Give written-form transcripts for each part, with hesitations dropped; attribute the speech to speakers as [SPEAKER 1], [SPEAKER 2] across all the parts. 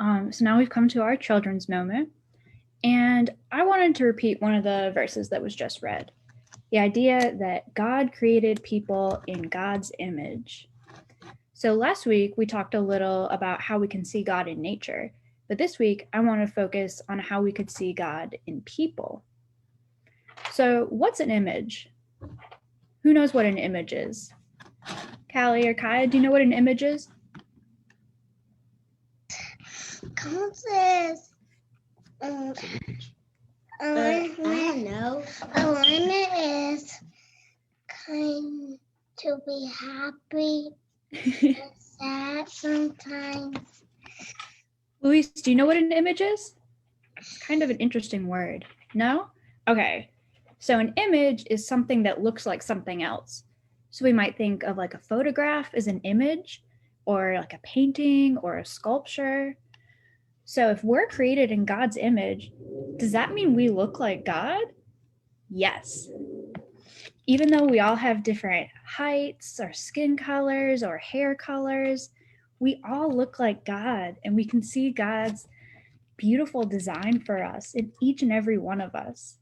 [SPEAKER 1] So now we've come to our children's moment, and I wanted to repeat one of the verses that was just read. The idea that God created people in God's image. So last week we talked a little about how we can see God in nature, but this week I want to focus on how we could see God in people. So what's an image? Who knows what an image is? Callie or Kaya, do you know what an image is?
[SPEAKER 2] I don't know. A limit is kind to be happy and sad sometimes.
[SPEAKER 1] Luis, do you know what an image is? It's kind of an interesting word. No? Okay. So an image is something that looks like something else. So we might think of like a photograph as an image, or like a painting or a sculpture. So if we're created in God's image, does that mean we look like God? Yes. Even though we all have different heights or skin colors or hair colors, we all look like God, and we can see God's beautiful design for us in each and every one of us.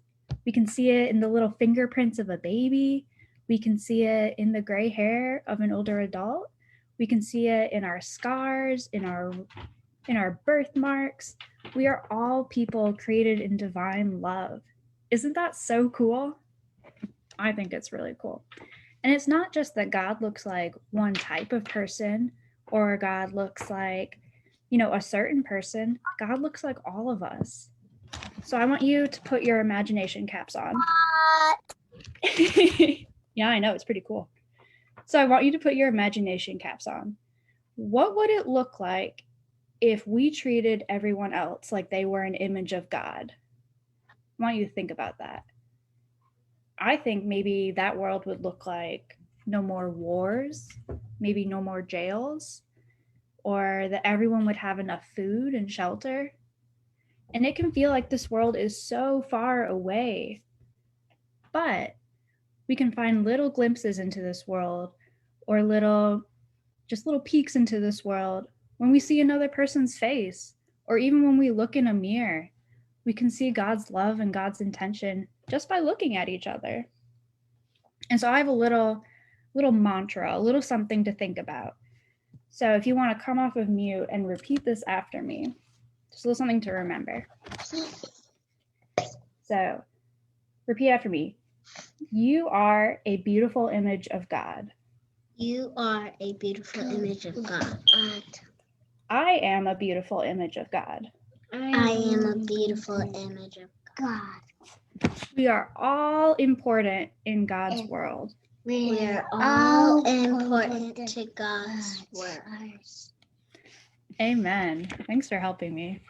[SPEAKER 1] We can see it in the little fingerprints of a baby. We can see it in the gray hair of an older adult. We can see it in our scars, in our birthmarks. We are all people created in divine love. Isn't that so cool? I think it's really cool. And it's not just that God looks like one type of person, or God looks like, a certain person. God looks like all of us. So I want you to put your imagination caps on. Yeah, I know, it's pretty cool. So I want you to put your imagination caps on. What would it look like if we treated everyone else like they were an image of God? I want you to think about that. I think maybe that world would look like no more wars, maybe no more jails, or that everyone would have enough food and shelter. And it can feel like this world is so far away. But we can find little glimpses into this world, or little peeks into this world when we see another person's face, or even when we look in a mirror. We can see God's love and God's intention just by looking at each other. And so I have a little mantra, a little something to think about. So if you want to come off of mute and repeat this after me, just a little something to remember. So repeat after me. You are a beautiful image of God.
[SPEAKER 2] You are a beautiful image of God.
[SPEAKER 1] I am a beautiful image of God.
[SPEAKER 2] I am a beautiful image of God.
[SPEAKER 1] We are all important in God's world.
[SPEAKER 2] We are all important to God's world.
[SPEAKER 1] Amen. Thanks for helping me.